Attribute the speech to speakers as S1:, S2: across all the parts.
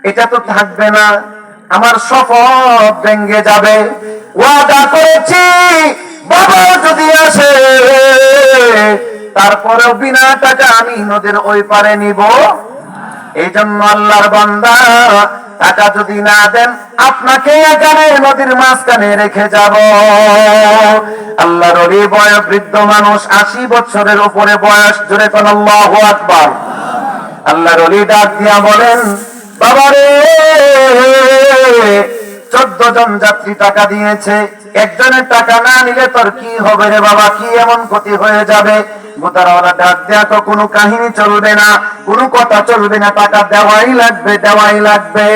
S1: এটা তো থাকবে না, আমার শপথ ভেঙে যাবে। ওয়াদা করেছি বাবা যদি আসে তারপরেও বিনা টাকা আমি নদীর ওই পারে নিব। এই জন্য আল্লাহর বান্দা, টাকা যদি না দেন আপনাকে এখানে নদীর মাঝখানে রেখে যাব। আল্লাহর ওলি বৃদ্ধ মানুষ, 80 বছরের উপরে বয়স, জোরে কোন আল্লাহু আকবার। আল্লাহর ওলি ডাক দিয়া বলেন, বাবারে 14 জন যাত্রী টাকা দিয়েছে, একজনের টাকা না নিলে তোর কি হবে রে বাবা, কি এমন ক্ষতি হয়ে যাবে? গোতারাওয়ালা ডাক দেয়া, তো কোনো কাহিনী চলবে না, কোনো কথা চলবে না, টাকা দেওয়াই লাগবে, দেওয়াই লাগবে।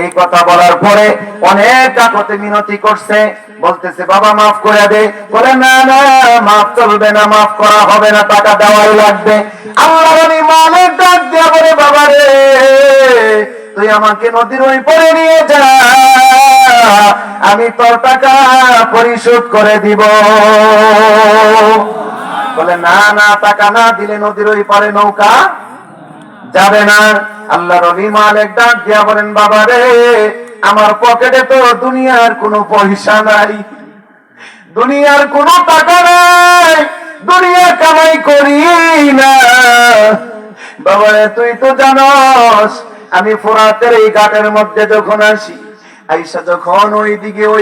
S1: এই কথা বলার পরে অনেক কাকতে মিনতি করছে, বলতেছে বাবা মাফ করে দে। বলে না না, মাফ চলবে না, মাফ করা হবে না, টাকা দেওয়াই লাগবে। আল্লাহর ওলি মালিক ডাক দেয়া বলে, বাবা রে তুই আমাকে নদীর ওই পরে নিয়ে যা, আমি তোর টাকা পরিশোধ করে দিব। বলে না না, টাকা না দিলে নদীর ওই পারে নৌকা যাবে না। আল্লাহর ওলি মালিক ডাক দিয়া বলেন, বাবা রে আমার পকেটে তো দুনিয়ার কোনো পয়সা নাই, দুনিয়ার কোনো টাকা নাই, দুনিয়া কামাই করি না। বাবা রে তুই তো জানোস আমি ফোরাতের এই ঘাটের মধ্যে যখন আসি, আইসা যখন ওই দিকে ওই